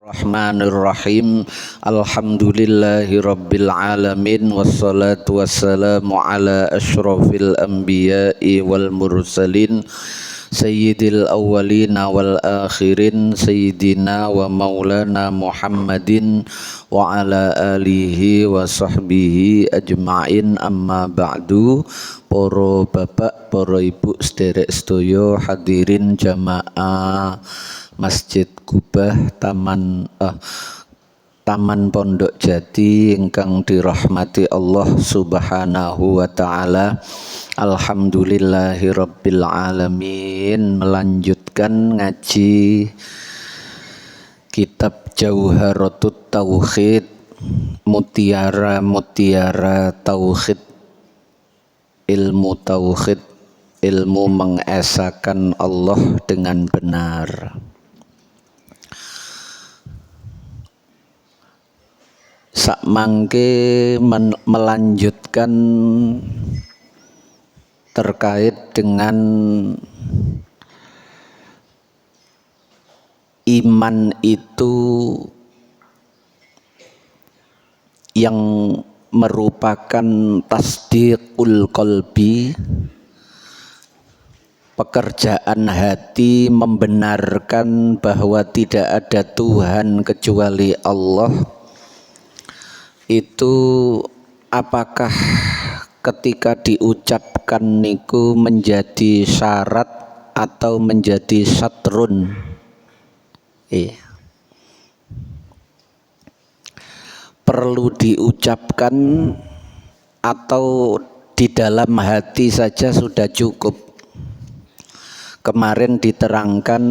Bismillahirrahmanirrahim. Alhamdulillahi rabbil alamin. Wassalatu wassalamu ala ashrafil anbiya'i wal mursalin sayyidil awwalina wal akhirin sayyidina wa maulana Muhammadin wa ala alihi wa sahbihi ajma'in. Amma ba'du. Para bapak, para ibu sederek sedaya hadirin jamaah Masjid Kubah Taman Pondok Jati ingkang dirahmati Allah Subhanahu wa taala. Alhamdulillahirabbil alamin. Melanjutkan ngaji kitab Jauharatut Tauhid, mutiara-mutiara tauhid, ilmu tauhid, ilmu mengesakan Allah dengan benar. Sak mangke melanjutkan terkait dengan iman itu yang merupakan tasdiqul qalbi, pekerjaan hati membenarkan bahwa tidak ada Tuhan kecuali Allah. Itu apakah ketika diucapkan niku menjadi syarat atau menjadi syatrun? Perlu diucapkan atau di dalam hati saja sudah cukup? Kemarin diterangkan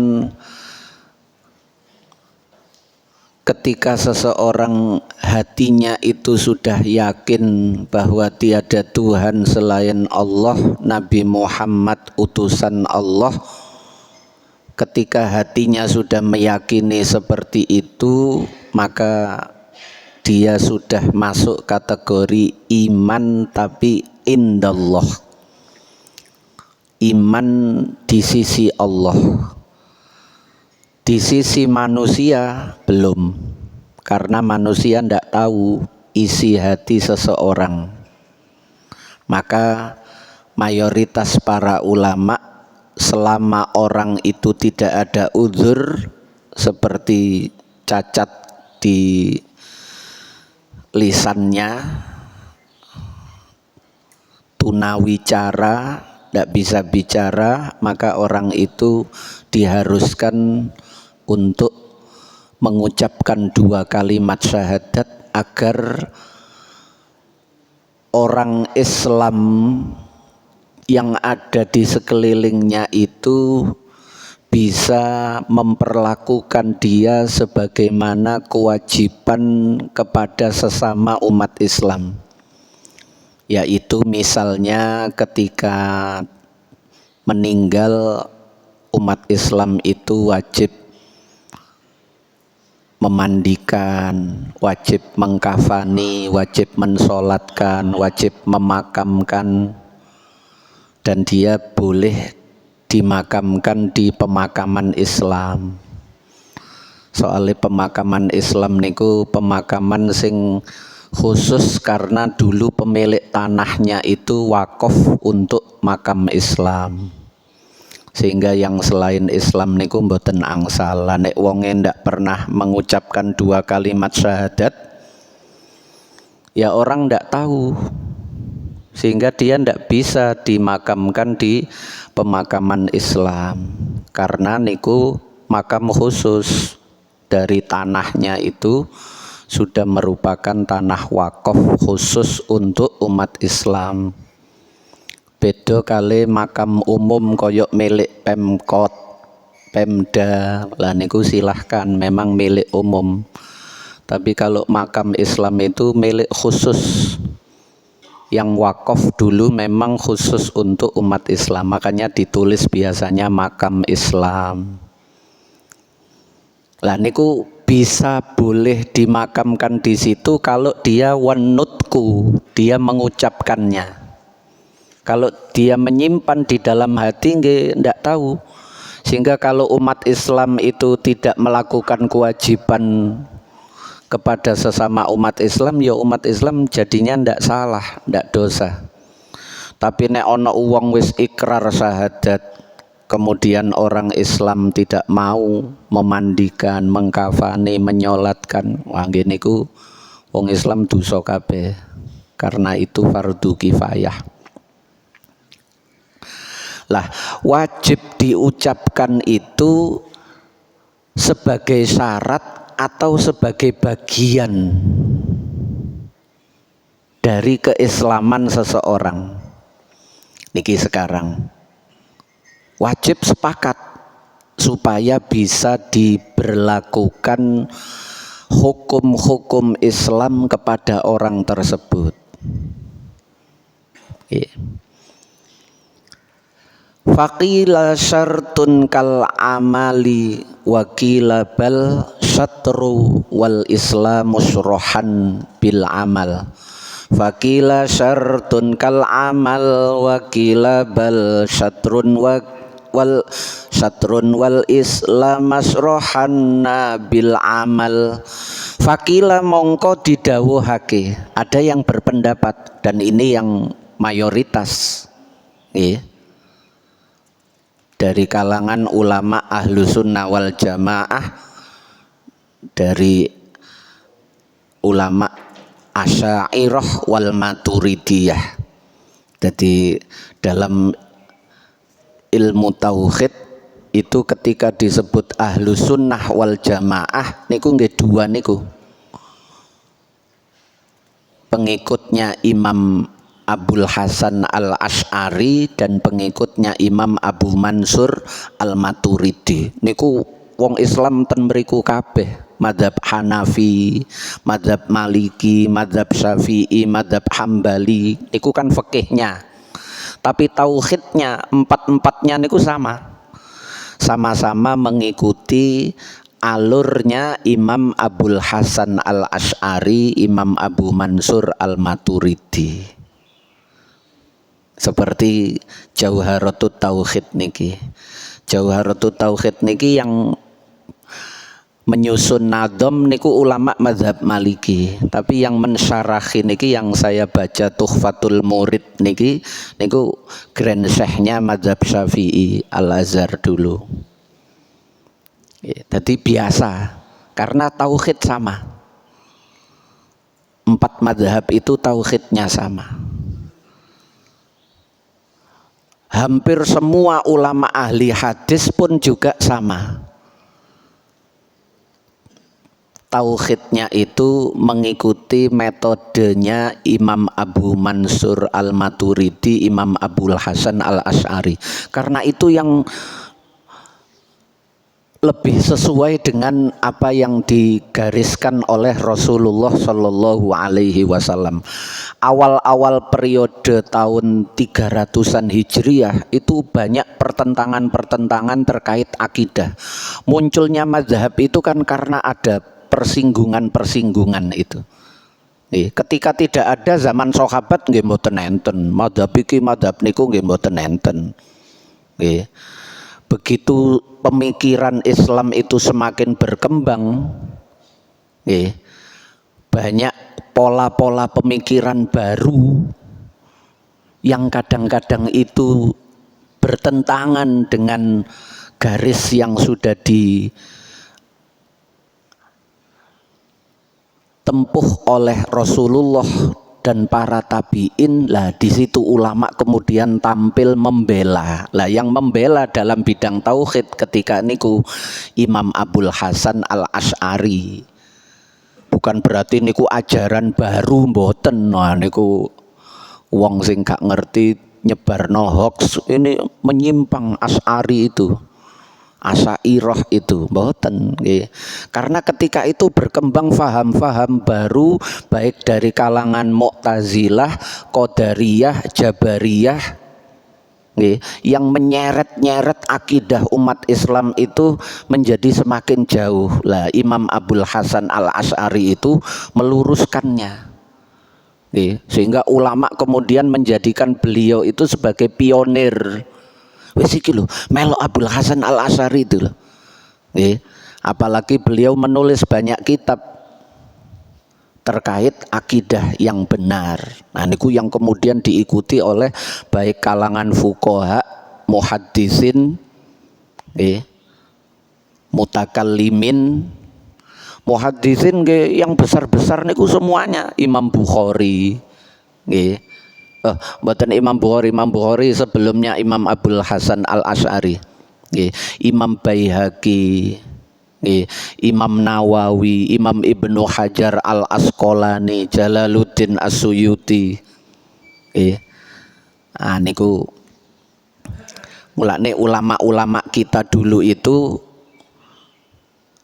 ketika seseorang hatinya itu sudah yakin bahwa tiada Tuhan selain Allah, Nabi Muhammad utusan Allah, ketika hatinya sudah meyakini seperti itu, maka dia sudah masuk kategori iman tapi indallah, iman di sisi Allah. Di sisi manusia belum, karena manusia tidak tahu isi hati seseorang. Maka mayoritas para ulama, selama orang itu tidak ada uzur seperti cacat di lisannya, tunawicara, tidak bisa bicara, maka orang itu diharuskan untuk mengucapkan 2 kalimat syahadat agar orang Islam yang ada di sekelilingnya itu bisa memperlakukan dia sebagaimana kewajiban kepada sesama umat Islam. Yaitu misalnya ketika meninggal, umat Islam itu wajib memandikan, wajib mengkafani, wajib mensolatkan, wajib memakamkan, dan dia boleh dimakamkan di pemakaman Islam. Soalnya pemakaman Islam niku pemakaman sing khusus karena dulu pemilik tanahnya itu wakaf untuk makam Islam. Sehingga yang selain Islam niku mboten angsal. Nek wonge ndak pernah mengucapkan 2 kalimat syahadat, ya orang ndak tahu, sehingga dia ndak bisa dimakamkan di pemakaman Islam, karena niku makam khusus, dari tanahnya itu sudah merupakan tanah wakaf khusus untuk umat Islam. Beda kali makam umum koyok milik Pemkot, Pemda, lah niku silahkan, memang milik umum. Tapi kalau makam Islam itu milik khusus, yang wakaf dulu memang khusus untuk umat Islam, makanya ditulis biasanya makam Islam. Lah niku bisa boleh dimakamkan di situ kalau dia wanutku, dia mengucapkannya. Kalau dia menyimpan di dalam hati nggak tahu. Sehingga kalau umat Islam itu tidak melakukan kewajiban kepada sesama umat Islam, ya umat Islam jadinya ndak salah, ndak dosa. Tapi nek ono wong wis ikrar syahadat, kemudian orang Islam tidak mau memandikan, mengkafani, menyolatkan, wah ngene iku wong Islam dosa kabeh. Karena itu fardu kifayah. Lah, wajib diucapkan itu sebagai syarat atau sebagai bagian dari keislaman seseorang. Niki sekarang wajib sepakat supaya bisa diberlakukan hukum-hukum Islam kepada orang tersebut. Faqila syartun kal amali wakila bal syatru wal islamu syurohan bil amal. Faqila syartun kal amal wakila bal syatrun wal islam masrohan bil amal. Faqila mongko didhawuhake, ada yang berpendapat dan ini yang mayoritas dari kalangan ulama ahlu sunnah wal jamaah, dari ulama asy'ariyah wal maturidiyah. Jadi dalam ilmu tauhid itu ketika disebut ahlu sunnah wal jamaah niku nggih dua niku, pengikutnya Imam Abul Hasan al-Asy'ari dan pengikutnya Imam Abu Mansur al-Maturidi. Niku wong Islam ten mriku kabeh, madzhab Hanafi, madzhab Maliki, madzhab Syafi'i, madzhab Hambali, niku kan fikihnya. Tapi tauhidnya empat-empatnya niku sama-sama mengikuti alurnya Imam Abul Hasan al-Asy'ari, Imam Abu Mansur al-Maturidi. Seperti Jauharatut Tauhid niki. Jauharatut Tauhid niki yang menyusun nadom niku ulama mazhab Maliki, tapi yang mensyarahi niki yang saya baca Tuhfatul Murid niki niku grand syekhnya mazhab Syafi'i Al-Azhar dulu. Jadi biasa karena tauhid sama. 4 mazhab itu tauhidnya sama. Hampir semua ulama ahli hadis pun juga sama. Tauhidnya itu mengikuti metodenya Imam Abu Mansur al-Maturidi, Imam Abul Hasan al-Asy'ari. Karena itu yang lebih sesuai dengan apa yang digariskan oleh Rasulullah Shallallahu Alaihi Wasallam. Awal-awal periode tahun 300-an Hijriah itu banyak pertentangan-pertentangan terkait akidah. Munculnya mazhab itu kan karena ada persinggungan-persinggungan itu. Ketika tidak ada zaman sahabat nggih mboten enten, mazhab iki mazhab niku nggih mboten enten. Begitu pemikiran Islam itu semakin berkembang, banyak pola-pola pemikiran baru yang kadang-kadang itu bertentangan dengan garis yang sudah ditempuh oleh Rasulullah dan para tabi'in. Lah di situ ulama kemudian tampil membela. Lah yang membela dalam bidang tauhid ketika niku Imam Abul Hasan al-Asy'ari. Bukan berarti niku ajaran baru mboten. Nah niku wong sing gak ngerti nyebarno hoax, ini menyimpang Asy'ari itu. Asy'ariyah itu mboten nggih. Karena ketika itu berkembang faham-faham baru baik dari kalangan Mu'tazilah, Qadariyah, Jabariyah nggih, yang menyeret-nyeret akidah umat Islam itu menjadi semakin jauh. Lah Imam Abul Hasan al-Asy'ari itu meluruskannya. Nggih, sehingga ulama kemudian menjadikan beliau itu sebagai pionir Wis iki lho, melok Abul Hasan Al Asy'ari itu lho. Nggih. Apalagi beliau menulis banyak kitab terkait akidah yang benar. Nah niku yang kemudian diikuti oleh baik kalangan fuqaha, muhaddisin, mutakallimin. Muhaddisin yang besar-besar niku semuanya Imam Bukhari, nggih. Mboten Imam Bukhari sebelumnya Imam Abul Hasan Al Asy'ari, nggih. Imam Baihaqi, Imam Nawawi, Imam Ibnu Hajar Al Asqalani, Jalaluddin As-Suyuti. Niku mulane ulama-ulama kita dulu itu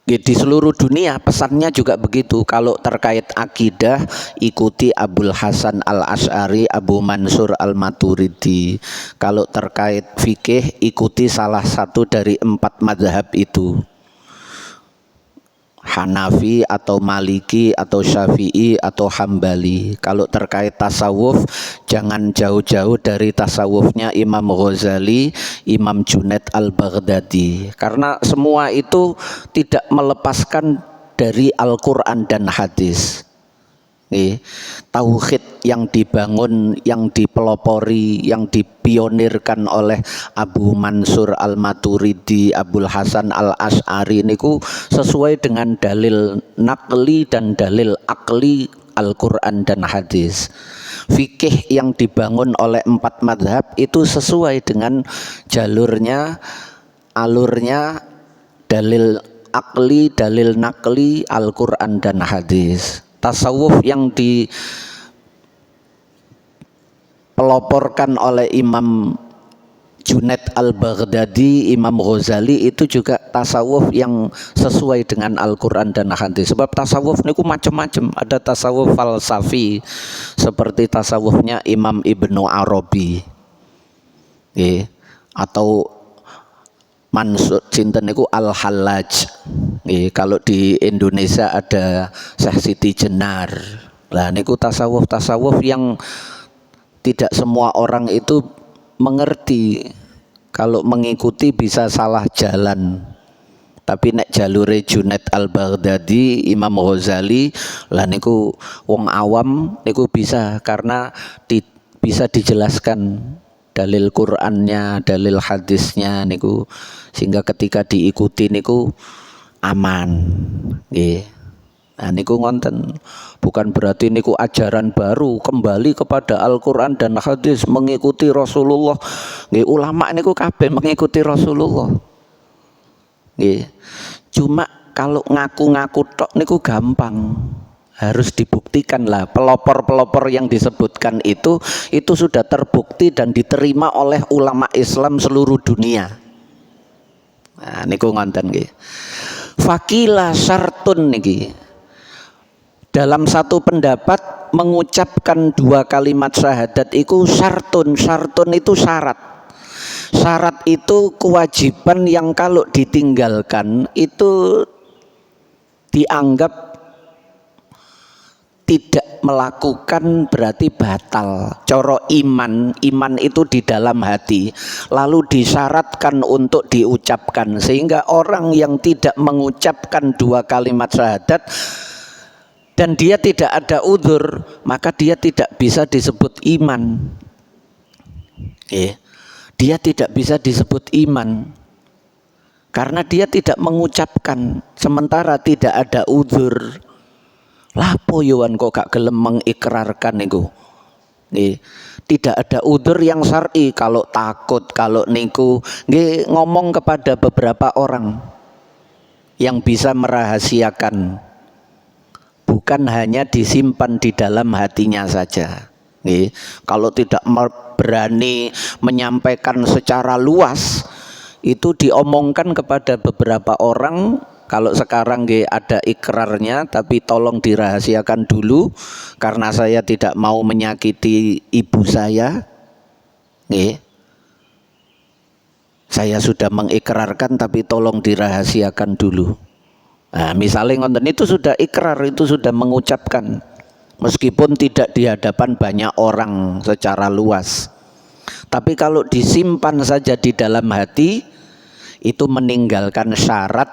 di seluruh dunia pesannya juga begitu. Kalau terkait akidah ikuti Abul Hasan Al Asy'ari, Abu Mansur Al Maturidi. Kalau terkait fikih ikuti salah satu dari 4 mazhab itu, Hanafi atau Maliki atau Syafi'i atau Hambali. Kalau terkait tasawuf jangan jauh-jauh dari tasawufnya Imam Ghazali, Imam Junaid Al-Baghdadi, karena semua itu tidak melepaskan dari Al-Quran dan hadis. Tauhid yang dibangun, yang dipelopori, yang dipionirkan oleh Abu Mansur Al-Maturidi, Abul Hasan Al Asy'ari niku sesuai dengan dalil naqli dan dalil akli Al-Quran dan hadis. Fikih yang dibangun oleh 4 madhab itu sesuai dengan jalurnya, alurnya, dalil akli, dalil naqli Al-Quran dan hadis. Tasawuf yang dipeloporkan oleh Imam Junaid Al-Baghdadi, Imam Ghazali itu juga tasawuf yang sesuai dengan Al-Quran dan hadis. Sebab tasawuf niku macam-macam. Ada tasawuf falsafi seperti tasawufnya Imam Ibnu Arabi, atau Mansur cinten niku Al-Hallaj. Kalau di Indonesia ada Syekh Siti Jenar. Lah niku tasawuf yang tidak semua orang itu mengerti. Kalau mengikuti bisa salah jalan. Tapi nek jalure Junaid Al-Baghdadi, Imam Ghazali, lah niku wong awam niku bisa, karena bisa dijelaskan dalil Qur'annya, dalil hadisnya niku, sehingga ketika diikuti niku aman. Nggih. Nah niku ngonten, bukan berarti niku ajaran baru, kembali kepada Al-Qur'an dan hadis, mengikuti Rasulullah. Nggih, ulama niku kabeh mengikuti Rasulullah. Nggih. Cuma kalau ngaku-ngaku tok niku gampang. Harus dibuktikan lah, pelopor-pelopor yang disebutkan itu sudah terbukti dan diterima oleh ulama Islam seluruh dunia. Nah niku ngonten nggih. Fakila syartun niki. Dalam satu pendapat mengucapkan 2 kalimat syahadat itu syartun. Syartun itu syarat. Syarat itu kewajiban yang kalau ditinggalkan itu dianggap tidak melakukan berarti batal. Coro iman itu di dalam hati, lalu disyaratkan untuk diucapkan, sehingga orang yang tidak mengucapkan 2 kalimat syahadat dan dia tidak ada udzur, maka dia tidak bisa disebut iman. Dia tidak bisa disebut iman karena dia tidak mengucapkan, sementara tidak ada udzur. Lapo yowan kok gak gelem mengikrarkan niku. Tidak ada udzur yang syar'i. Kalau takut, kalau niku nggih ngomong kepada beberapa orang yang bisa merahasiakan, bukan hanya disimpan di dalam hatinya saja. Kalau tidak berani menyampaikan secara luas, itu diomongkan kepada beberapa orang. Kalau sekarang ada ikrarnya, tapi tolong dirahasiakan dulu karena saya tidak mau menyakiti ibu saya. Saya sudah mengikrarkan tapi tolong dirahasiakan dulu. Nah, misalnya ngonten itu sudah ikrar, itu sudah mengucapkan, meskipun tidak di hadapan banyak orang secara luas. Tapi kalau disimpan saja di dalam hati, itu meninggalkan syarat,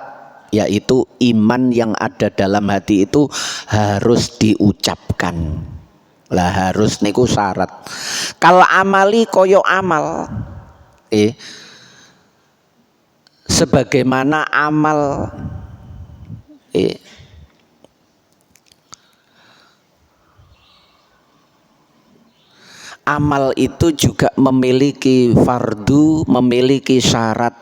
yaitu iman yang ada dalam hati itu harus diucapkan. Lah harus niku syarat. Kalau amali koyo amal, sebagaimana amal, amal itu juga memiliki fardu, memiliki syarat.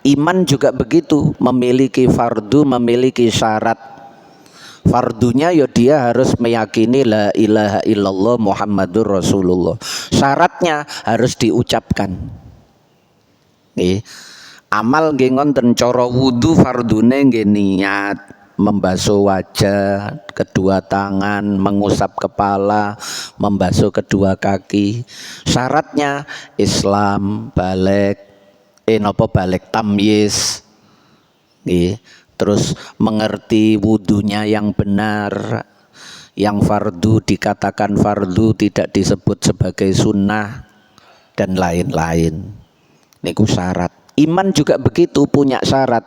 Iman juga begitu, memiliki fardu, memiliki syarat. Fardunya ya dia harus meyakini la ilaha illallah Muhammadur Rasulullah. Syaratnya harus diucapkan. Amal nggih ngoten, cara wudu fardune nggih niat, membasuh wajah, kedua tangan, mengusap kepala, membasuh kedua kaki. Syaratnya Islam, balik balik tamyiz. Terus mengerti wudunya yang benar, yang fardu dikatakan fardu, tidak disebut sebagai sunnah, dan lain-lain. Niku syarat. Iman juga begitu, punya syarat.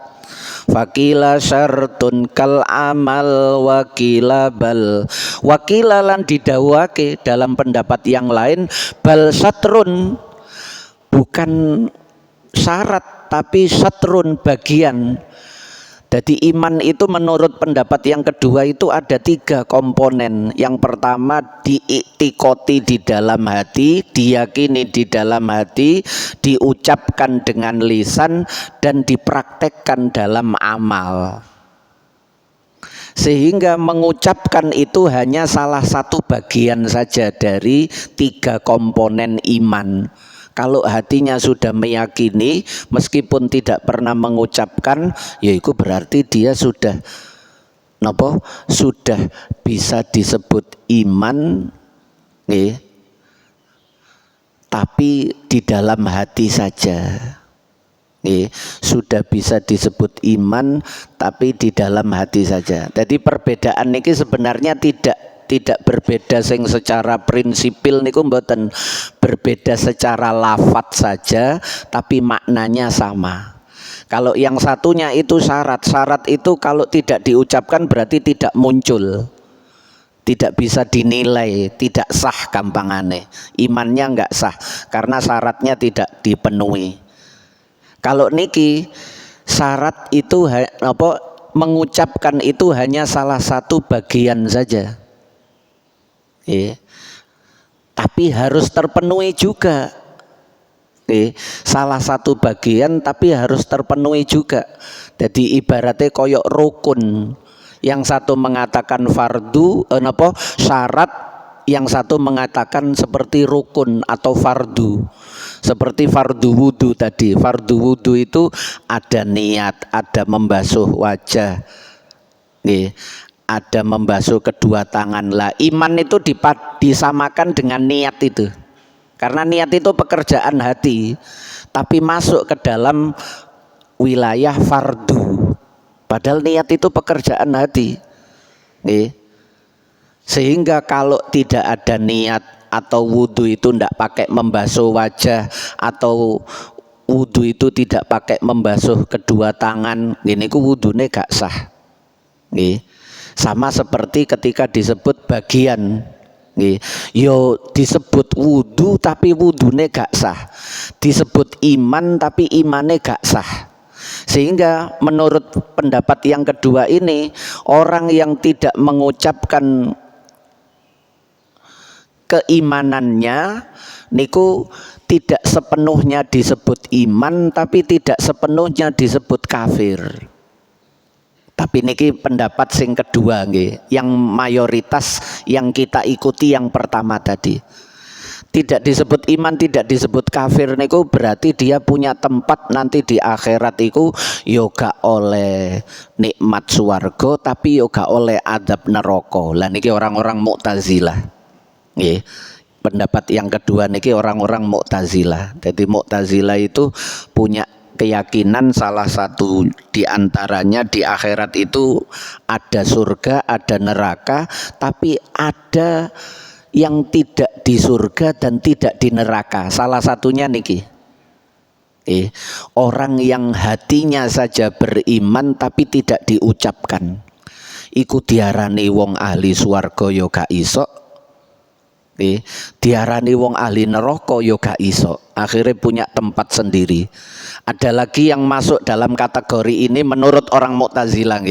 Fakila syartun kal amal wakila bal, wakila lan didawake dalam pendapat yang lain, bal satrun, bukan syarat tapi satrun, bagian. Jadi iman itu menurut pendapat yang kedua itu ada 3 komponen. Yang pertama diiktikoti di dalam hati, diyakini di dalam hati, diucapkan dengan lisan, dan dipraktekkan dalam amal. Sehingga mengucapkan itu hanya salah satu bagian saja dari 3 komponen iman. Kalau hatinya sudah meyakini meskipun tidak pernah mengucapkan, ya itu berarti dia sudah sudah bisa disebut iman, tapi di dalam hati saja. Sudah bisa disebut iman tapi di dalam hati saja. Jadi perbedaan ini sebenarnya tidak berbeda sing secara prinsipil niku mboten, berbeda secara lafadz saja tapi maknanya sama. Kalau yang satunya itu syarat itu kalau tidak diucapkan berarti tidak muncul, tidak bisa dinilai, tidak sah gampangane. Imannya enggak sah karena syaratnya tidak dipenuhi. Kalau niki syarat itu mengucapkan itu hanya salah satu bagian saja. Tapi harus terpenuhi juga. Salah satu bagian tapi harus terpenuhi juga. Jadi ibaratnya koyok rukun. Yang satu mengatakan fardu, syarat, yang satu mengatakan seperti rukun atau fardu. Seperti fardu wudu tadi. Fardu wudu itu ada niat, ada membasuh wajah, ada membasuh kedua tangan. Lah iman itu disamakan dengan niat itu, karena niat itu pekerjaan hati tapi masuk ke dalam wilayah fardu, padahal niat itu pekerjaan hati. Sehingga kalau tidak ada niat atau wudhu itu tidak pakai membasuh wajah, atau wudhu itu tidak pakai membasuh kedua tangan, ini ku wudhunya gak sah. Sama seperti ketika disebut bagian, yo disebut wudhu tapi wudhunya gak sah, disebut iman tapi imannya gak sah. Sehingga menurut pendapat yang kedua ini, orang yang tidak mengucapkan keimanannya niku tidak sepenuhnya disebut iman tapi tidak sepenuhnya disebut kafir. Tapi niki pendapat sing kedua nggih, yang mayoritas yang kita ikuti yang pertama tadi. Tidak disebut iman, tidak disebut kafir niku berarti dia punya tempat nanti di akhirat iku yoga oleh nikmat swarga tapi yoga oleh adab neraka. Lah niki orang-orang Mu'tazilah. Nggih. Pendapat yang kedua niki orang-orang Mu'tazilah. Jadi Mu'tazilah itu punya keyakinan salah satu diantaranya di akhirat itu ada surga, ada neraka, tapi ada yang tidak di surga dan tidak di neraka. Salah satunya niki, orang yang hatinya saja beriman tapi tidak diucapkan, iku diarani wong ahli swarga ya gak iso, diarani wong ahli neraka ya gak iso. Akhirnya punya tempat sendiri. Ada lagi yang masuk dalam kategori ini menurut orang Mu'tazilah,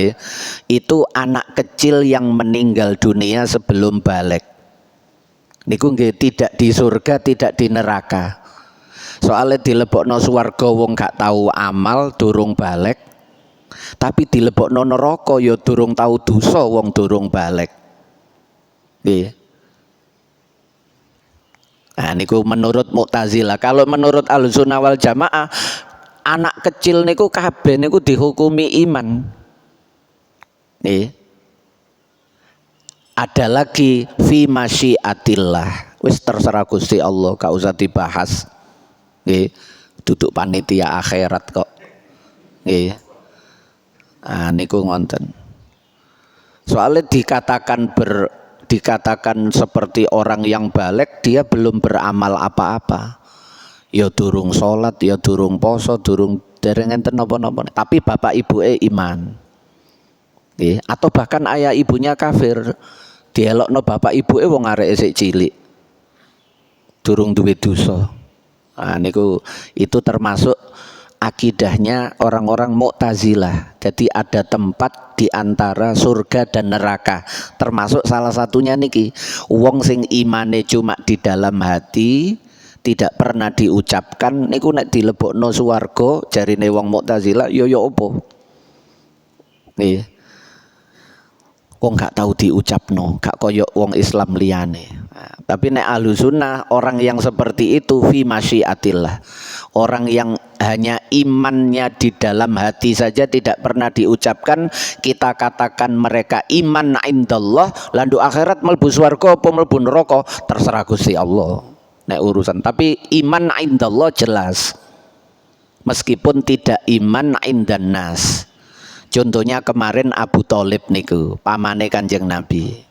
itu anak kecil yang meninggal dunia sebelum balik. Niku nggih tidak di surga, tidak di neraka. Soalnya dilebokno swarga wong gak tahu amal durung balik, tapi dilebokno neraka ya durung tahu dosa wong durung balik. Nggih. Nah niku menurut Mu'tazilah. Kalau menurut Ahlussunnah wal Jamaah, anak kecil niku kabeh niku dihukumi iman. Nih. Ada lagi fi masyiatillah. Wis terserah Gusti Allah, gak usah dibahas. Nggih. Duduk panitia akhirat kok. Nggih. Ah niku ngonten. Soalnya dikatakan seperti orang yang balik, dia belum beramal apa-apa. Ya durung sholat, ya durung poso, durung dereng enten napa-napa. Tapi bapak ibuke iman. Atau bahkan ayah ibunya kafir, dielokno bapak ibuke wong areke sik cilik. Durung duwe dosa. Nah niku itu termasuk akidahnya orang-orang Mu'tazilah. Jadi ada tempat di antara surga dan neraka. Termasuk salah satunya niki, wong sing imane cuma di dalam hati, tidak pernah diucapkan, niku nek dilebokno swarga jarine wong Mu'tazilah yo opo. Nggih. Wong gak tahu diucapno, gak koyok wong Islam liyane. Nah, tapi nek Ahlussunnah orang yang seperti itu fi masyiatillah. Orang yang hanya imannya di dalam hati saja tidak pernah diucapkan, kita katakan mereka iman indallah, landu akhirat mlebu swarga apa mlebu neraka terserah Gusti Allah. Nek urusan, tapi iman indallah jelas. Meskipun tidak iman indan nas. Contohnya kemarin Abu Thalib niku, pamane Kanjeng Nabi.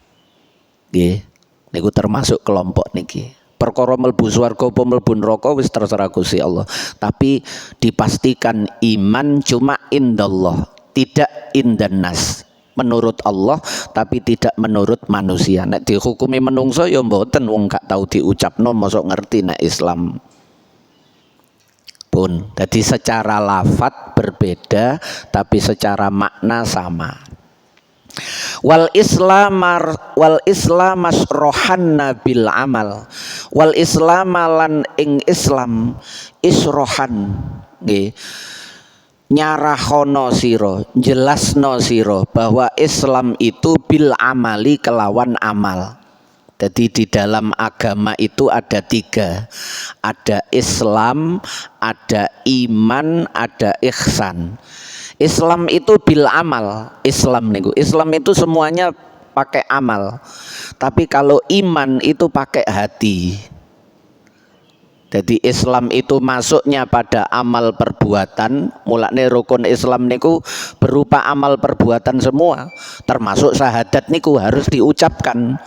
Nggih, niku termasuk kelompok niki. Perkara mlebu swarga apa mlebu neraka wis terserah Gusti Allah. Tapi dipastikan iman cuma indallah, tidak indan nas. Menurut Allah tapi tidak menurut manusia. Nek dihukumi menungso ya mboten, wong gak tau diucapno mosok ngerti nek Islam. Pun. Jadi secara lafadz berbeda tapi secara makna sama. Wal Islam masrohanna bil amal. Wal Islam lan ing Islam isrohan. Nggih. Nyarahono siro, jelasno siro bahwa Islam itu bil amali kelawan amal. Jadi di dalam agama itu ada tiga, ada Islam, ada iman, ada ihsan. Islam itu bil amal, Islam itu semuanya pakai amal. Tapi kalau iman itu pakai hati. Jadi Islam itu masuknya pada amal perbuatan, mulane rukun Islam niku berupa amal perbuatan semua, termasuk syahadat niku harus diucapkan.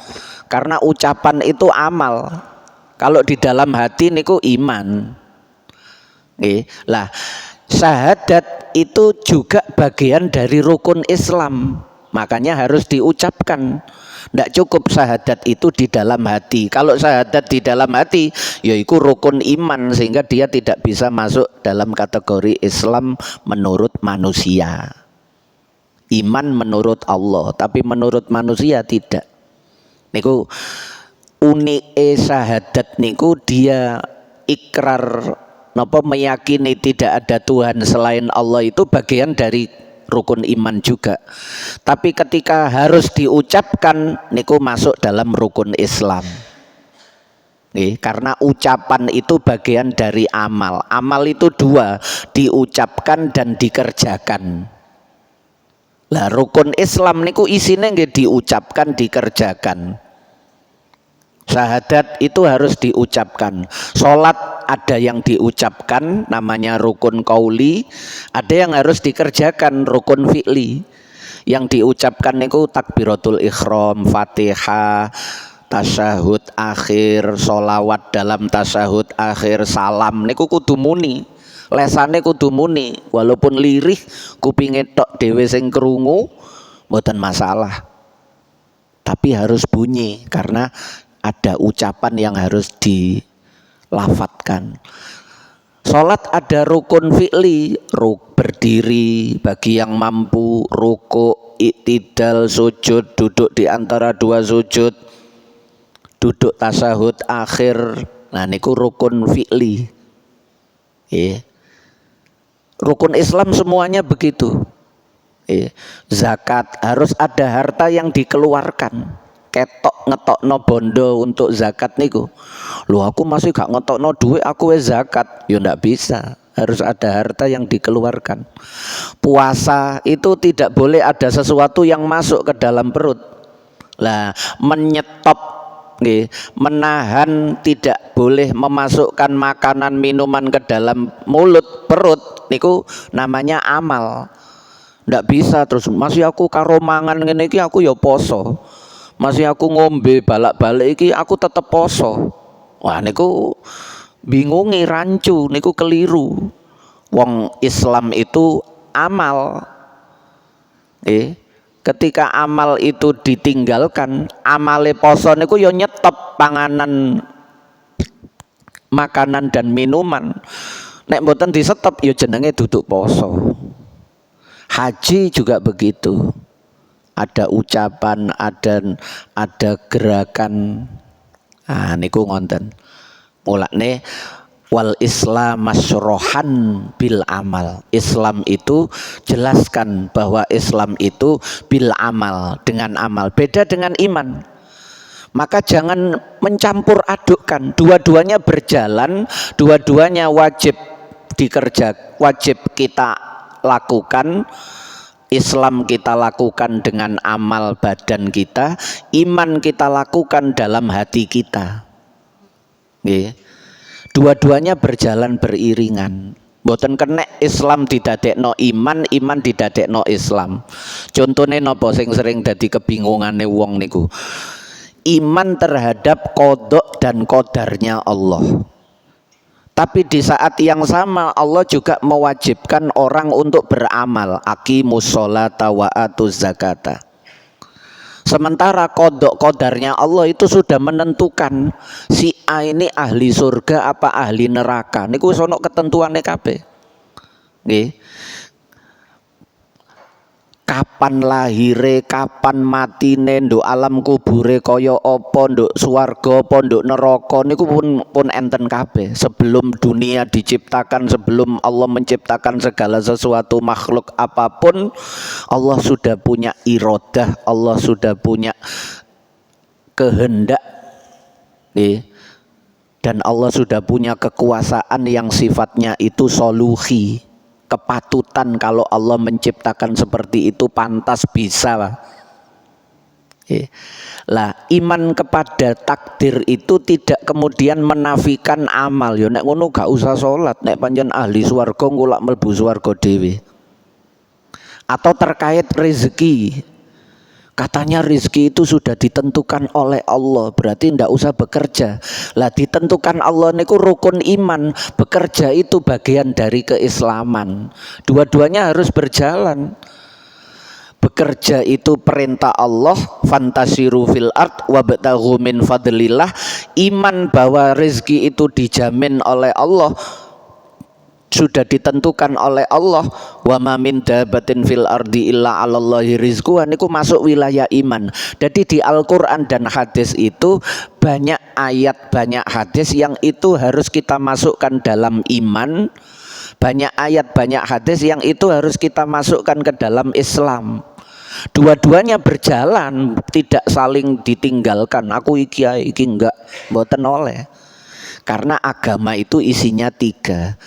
Karena ucapan itu amal. Kalau di dalam hati niku iman. Lah, syahadat itu juga bagian dari rukun Islam. Makanya harus diucapkan. Tidak cukup syahadat itu di dalam hati. Kalau syahadat di dalam hati, yaitu rukun iman, sehingga dia tidak bisa masuk dalam kategori Islam menurut manusia. Iman menurut Allah, tapi menurut manusia tidak. Niku unike syahadat niku dia ikrar napa meyakini tidak ada Tuhan selain Allah, itu bagian dari rukun iman juga. Tapi ketika harus diucapkan niku masuk dalam rukun Islam. Karena ucapan itu bagian dari amal. Amal itu dua, diucapkan dan dikerjakan. Lah rukun Islam niku isine nggih diucapkan, dikerjakan. Syahadat itu harus diucapkan. Salat ada yang diucapkan namanya rukun qauli, ada yang harus dikerjakan rukun fi'li. Yang diucapkan niku takbiratul ihram, Fatihah, tasyahud akhir, sholawat dalam tasyahud akhir, salam niku kudu muni, lesane kudu muni, walaupun lirih kupinge tok dhewe sing krungu mboten masalah, tapi harus bunyi karena ada ucapan yang harus dilafatkan. Sholat ada rukun fi'li, berdiri bagi yang mampu, rukuk, iktidal, sujud, duduk di antara dua sujud, duduk tasyahud akhir. Nah niku rukun fi'li. Rukun Islam semuanya begitu. Zakat harus ada harta yang dikeluarkan. Ketok ngetokno bondo untuk zakat niku. Loh aku masih gak ngetokno duit aku wis zakat. Ya ndak bisa. Harus ada harta yang dikeluarkan. Puasa itu tidak boleh ada sesuatu yang masuk ke dalam perut. Lah menyetop, menahan, tidak boleh memasukkan makanan minuman ke dalam mulut perut niku namanya amal. Ndak bisa terus masih aku karo mangan ngene iki aku ya poso. Masih aku ngombe balak-balik iki aku tetep poso. Wah niku bingungi, rancu, niku keliru. Wong Islam itu amal. Ketika amal itu ditinggalkan, amale poso niku yo nyetop panganan, makanan dan minuman. Nek mboten disetop yo jenenge duduk poso. Haji juga begitu. Ada ucapan, ada gerakan. Ah niku ngonten. Mulane wal Islam masyrohan bil amal. Islam itu jelaskan bahwa Islam itu bil amal, dengan amal. Beda dengan iman. Maka jangan mencampur adukkan. Dua-duanya berjalan, dua-duanya wajib wajib kita lakukan. Islam kita lakukan dengan amal badan kita, iman kita lakukan dalam hati kita. Dua-duanya berjalan beriringan. Mboten kena Islam didadekno iman, iman didadekno Islam. Contohnya napa sing sering dadi kebingungane wong niku. Iman terhadap qadha dan qadarnya Allah. Tapi di saat yang sama Allah juga mewajibkan orang untuk beramal. Aqimus sholata wa atuz zakata. Sementara kodok kodarnya Allah itu sudah menentukan si A ini ahli surga apa ahli neraka. Niku wis ana ketentuane kabeh. Nggih. Kapan lahire, kapan matine, nduk alam kubure kaya apa, nduk swarga apa, nduk neraka niku pun enten kabeh. Sebelum dunia diciptakan, sebelum Allah menciptakan segala sesuatu makhluk apapun, Allah sudah punya iradah, Allah sudah punya kehendak. Dan Allah sudah punya kekuasaan yang sifatnya itu soluhi. Kepatutan kalau Allah menciptakan seperti itu pantas bisa. Lah iman kepada takdir itu tidak kemudian menafikan amal. Ya nek ngono gak usah sholat, nek pancen ahli swarga engko lak mlebu swarga dhewe. Atau terkait rezeki, katanya rezeki itu sudah ditentukan oleh Allah, berarti ndak usah bekerja. Lah ditentukan Allah niku rukun iman, bekerja itu bagian dari keislaman. Dua-duanya harus berjalan. Bekerja itu perintah Allah, fantasiru fil ard wabtaghu min fadlillah. Iman bahwa rezeki itu dijamin oleh Allah, sudah ditentukan oleh Allah. Wa ma min dabatin fil ardi illa 'alallahi rizquha niku masuk wilayah iman. Jadi di Al-Qur'an dan hadis itu banyak ayat, banyak hadis yang itu harus kita masukkan dalam iman. Banyak ayat, banyak hadis yang itu harus kita masukkan ke dalam Islam. Dua-duanya berjalan, tidak saling ditinggalkan. Aku iki enggak, mboten oleh. Karena agama itu isinya 3.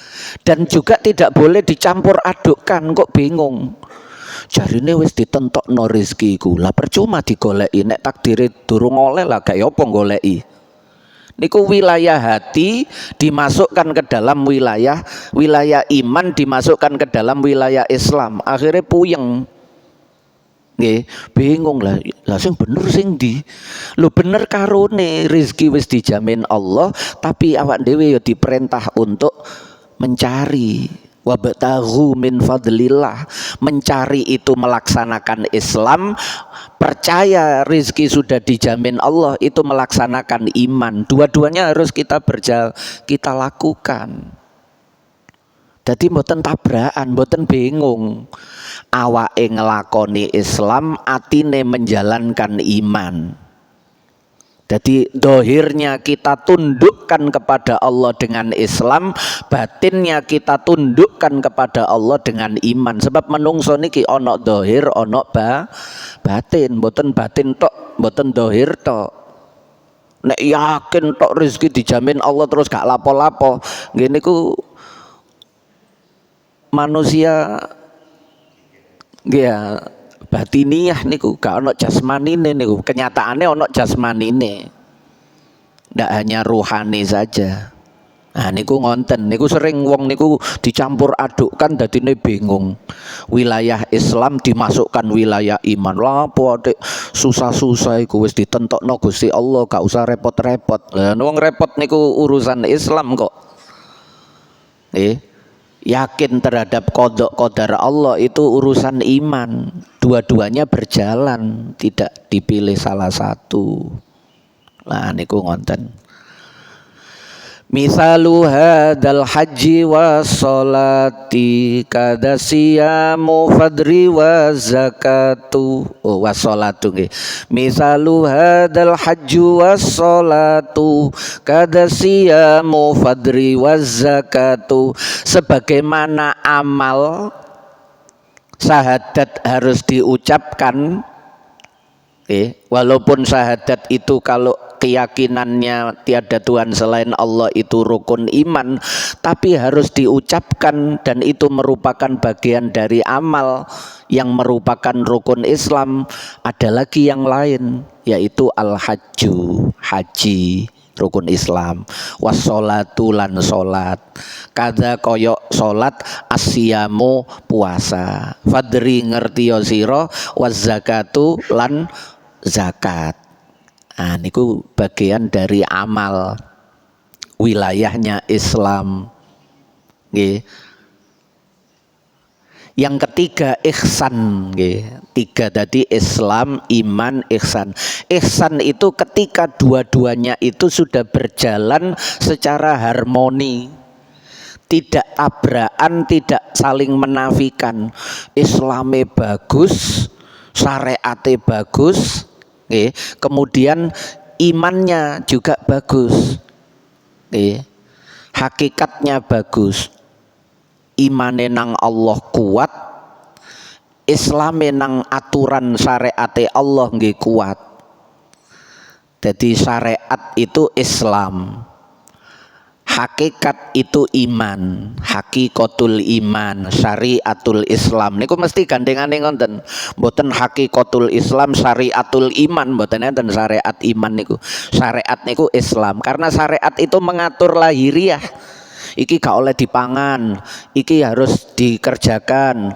Dan juga tidak boleh dicampur adukkan. Kok bingung? Jarine wis ditentokno rezekiku. Lah percuma digoleki, nek takdire durung oleh lah gak apa goleki. Niku wilayah hati dimasukkan ke dalam wilayah iman, dimasukkan ke dalam wilayah Islam. Akhirnya puyeng. Nggih, bingung lah. Lah sing bener sing ndi? Lho bener karone rezeki wis dijamin Allah, tapi awak dhewe ya diperintah untuk mencari. Wabtaghu min fadlillah, mencari itu melaksanakan Islam, percaya rezeki sudah dijamin Allah itu melaksanakan iman. Dua-duanya harus kita lakukan. Jadi mboten tabrakan, mboten bingung. Awake ngelakoni Islam, atine menjalankan iman. Jadi dohirnya kita tundukkan kepada Allah dengan Islam, batinnya kita tundukkan kepada Allah dengan iman. Sebab menungso niki ono dohir, ono batin, mboten batin tok, mboten dohir tok. Nek yakin tok rezeki dijamin Allah terus gak lapo-lapo, ngene ku manusia ya batiniah niku gak ono jasmanine niku, kenyataannya ono jasmanine, ndak hanya ruhani saja. Nah niku ngonten, niku sering wong niku dicampur adukkan dadine bingung. Wilayah Islam dimasukkan wilayah iman. Lah apa adek susah-susah iku wis ditentokno Gusti Allah, gak usah repot-repot. Lah wong repot niku urusan Islam kok. Yakin terhadap qada qadar Allah itu urusan iman. Dua-duanya berjalan, tidak dipilih salah satu. Nah niku ngonten. Misalu hadal haji wa sholati kada siyamu fadri wa zakatu wa sholatu nggih. Misalu hadal haji wa sholatu kada siyamu fadri wa zakatu, sebagaimana amal syahadat harus diucapkan. Walaupun syahadat itu kalau keyakinannya tiada Tuhan selain Allah itu rukun iman, tapi harus diucapkan dan itu merupakan bagian dari amal yang merupakan rukun Islam. Ada lagi yang lain, yaitu al-hajju, haji, rukun Islam. Wassolatu lan solat, kada koyok solat, asyamu puasa, fadri ngerti sira, wazakatu lan zakat. Nah niku bagian dari amal, wilayahnya Islam. Nggih. Yang ketiga ihsan, nggih. Tiga tadi Islam, iman, ihsan. Ihsan itu ketika dua-duanya itu sudah berjalan secara harmoni, tidak tabrakan, tidak saling menafikan. Islame bagus, syariate bagus, kemudian imannya juga bagus, hakikatnya bagus, imane nang Allah kuat, Islame nang aturan syariate Allah nggih kuat. Jadi syariat itu Islam, hakikat itu iman, hakikatul iman, syariatul Islam. Niku mesti gandengane ngoten. Mboten hakikatul Islam, syariatul iman, mboten enten syariat iman niku. Syariat niku Islam, karena syariat itu mengatur lahiriah. Iki gak oleh dipangan, iki harus dikerjakan.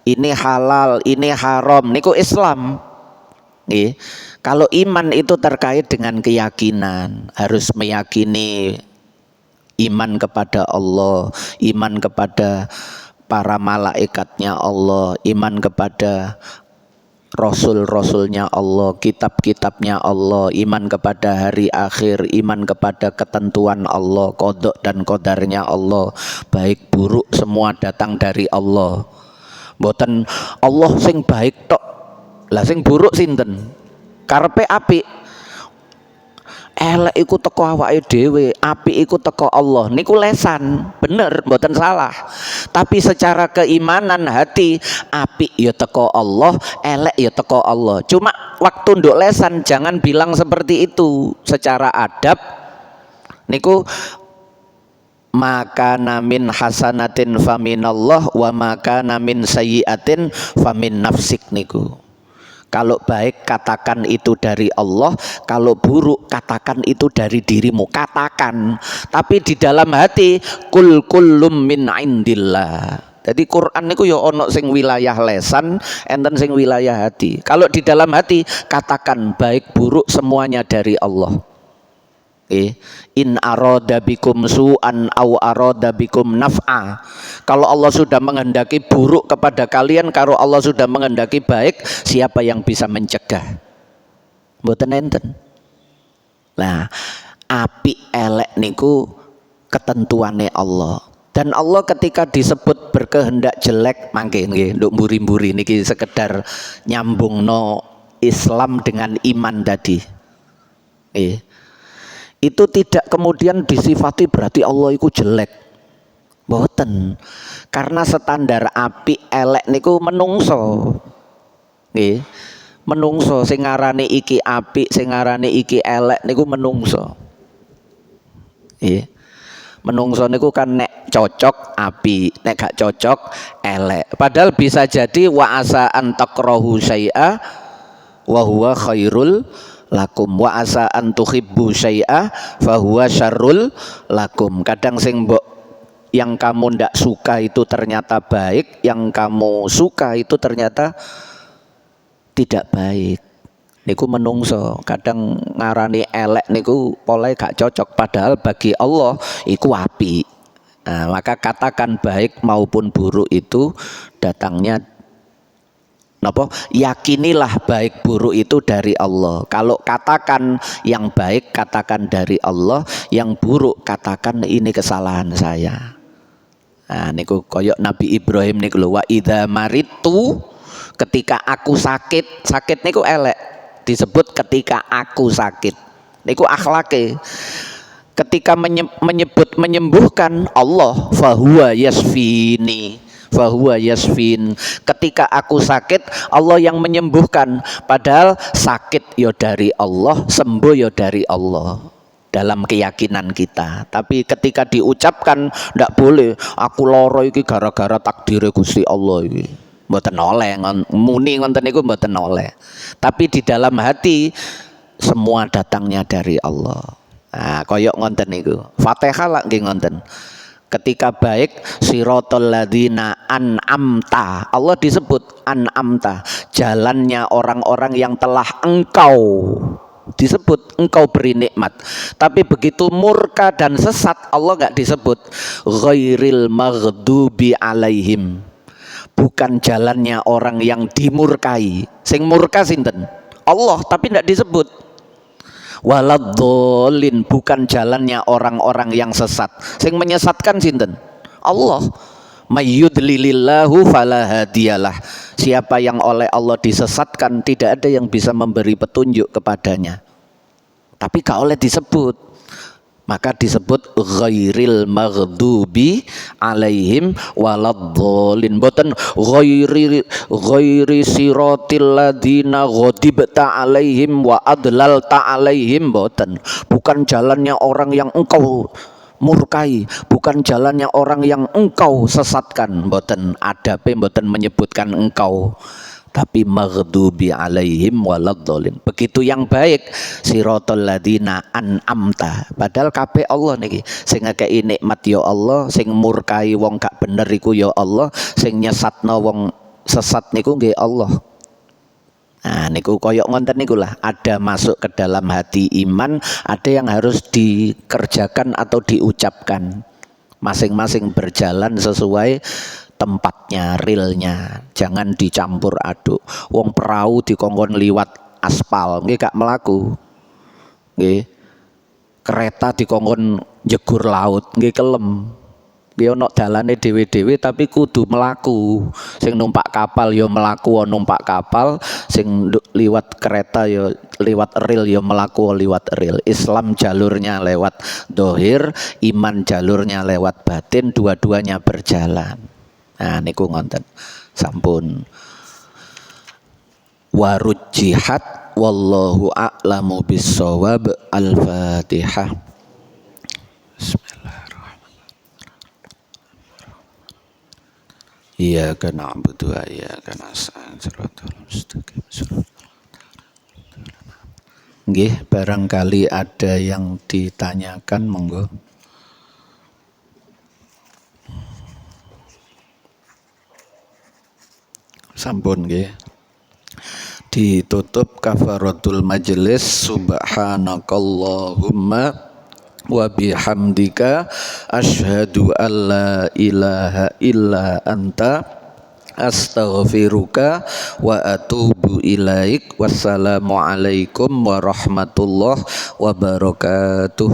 Ini halal, ini haram, niku Islam. Nggih. Kalau iman itu terkait dengan keyakinan, harus meyakini iman kepada Allah, iman kepada para malaikatnya Allah, iman kepada Rasul-Rasulnya Allah, kitab-kitabnya Allah, iman kepada hari akhir, iman kepada ketentuan Allah, qada dan qadarnya Allah, baik buruk semua datang dari Allah. Mboten Allah sing baik tok, lah sing buruk sinten? Karepe apik, elek iku teko awake dhewe, apik iku teko Allah. Niku lesan, bener, mboten salah. Tapi secara keimanan hati, apik ya teko Allah, elek ya teko Allah. Cuma waktu nduk lesan jangan bilang seperti itu. Secara adab niku maka namin hasanatin faminallah wa maka namin sayyiatin famin nafsik niku. Kalau baik katakan itu dari Allah, kalau buruk katakan itu dari dirimu. Katakan, tapi di dalam hati kul kullum min indillah. Jadi Quran niku ya ono sing wilayah lesan, enten sing wilayah hati. Kalau di dalam hati katakan baik buruk semuanya dari Allah. In arada bikum su'an au arada bikum naf'a. Kalau Allah sudah menghendaki buruk kepada kalian, kalau Allah sudah menghendaki baik, siapa yang bisa mencegah? Mboten enten. Nah, api elek niku ketentuannya Allah. Dan Allah ketika disebut berkehendak jelek, mangke nggih nduk mburi-mburi niki sekedar nyambungno Islam dengan iman tadi. Itu tidak kemudian disifati berarti Allah itu jelek. Mboten. Karena standar api elek niku menungso. Nggih. Menungso sing ngarani iki apik, sing ngarani iki elek niku menungso. Nggih. Menungso niku kan nek cocok api, nek gak cocok elek. Padahal bisa jadi wa asa an takrahu syai'a wa huwa khairul lakum, wa asa an tuhibbu syai'a fa huwa syarrul lakum. Kadang sing mbok yang kamu ndak suka itu ternyata baik, yang kamu suka itu ternyata tidak baik. Niku menungso kadang ngarani elek niku pole gak cocok, padahal bagi Allah iku api. Nah, maka katakan baik maupun buruk itu datangnya napa? Yakinilah baik buruk itu dari Allah. Kalau katakan yang baik katakan dari Allah, yang buruk katakan ini kesalahan saya. Nah, niku koyok Nabi Ibrahim niku lho, wa idza maritu, ketika aku sakit, sakit niku elek. Disebut ketika aku sakit niku akhlake. Ketika menyebut menyembuhkan Allah, fahuwa yasfini, fahuwa yasfin. Ketika aku sakit Allah yang menyembuhkan, padahal sakit yo dari Allah, sembuh yo dari Allah dalam keyakinan kita. Tapi ketika diucapkan ndak boleh aku loro iki gara-gara takdire Gusti Allah iki. Mboten oleh muni ngoten niku mboten oleh. Tapi di dalam hati semua datangnya dari Allah. Nah, koyok ngonten niku. Fatihah lak nggih ngonten. Ketika baik siratal ladzina an'amta, Allah disebut an'amta, jalannya orang-orang yang telah engkau, disebut engkau beri nikmat. Tapi begitu murka dan sesat Allah enggak disebut. Ghairil maghdubi alaihim, bukan jalannya orang yang dimurkai. Sing murka sinten? Allah, tapi tidak disebut. Waladhdallin, bukan jalannya orang-orang yang sesat. Sing menyesatkan sinten? Allah. Mayyudlilillahu fala hadiyalah. Siapa yang oleh Allah disesatkan, tidak ada yang bisa memberi petunjuk kepadanya. Tapi gak oleh disebut. Maka disebut ghairil maghdubi alaihim waladhdallin. Boten ghairi siratil ladzina ghadibta alaihim wa adlalta alaihim, boten. Bukan jalannya orang yang engkau murkai, bukan jalannya orang yang engkau sesatkan, boten. Adabe boten menyebutkan engkau, tapi maghdubi alaihim waladhdallin. Begitu yang baik siratal ladzina an'amta, padahal kabeh Allah niki. Sing ngekeki nikmat ya Allah, sing murkai wong gak bener iku ya Allah, sing nyesatno wong sesat niku nggih Allah. Nah niku koyok ngonten niku lah, ada masuk ke dalam hati iman, ada yang harus dikerjakan atau diucapkan. Masing-masing berjalan sesuai tempatnya, realnya, jangan dicampur aduk. Wong perahu dikongkon liwat aspal nggih gak melaku, nggih. Kereta dikongkon jegur laut nggih kelem. Nggih ono dalane dhewe-dhewe tapi kudu melaku. Sing numpak kapal ya melaku numpak kapal, sing liwat kereta ya liwat rel ya melaku liwat rel. Islam jalurnya lewat dohir, iman jalurnya lewat batin, dua-duanya berjalan. Nah niku ngonten sampun warujjihat wallahu a'lamu bissawab. Al-Fatihah. Bismillahirrahmanirrahim. Iyyaka na'budu wa iyyaka nasta'in. Shiratal mustaqim. Nggih, barangkali ada yang ditanyakan, monggo. Sampun nggih. Ditutup kafaratul majelis. Subhanakallahumma wa bihamdika asyhadu an la ilaha illa anta astaghfiruka wa atubu ilaik. Wassalamu alaikum warahmatullahi wabarakatuh.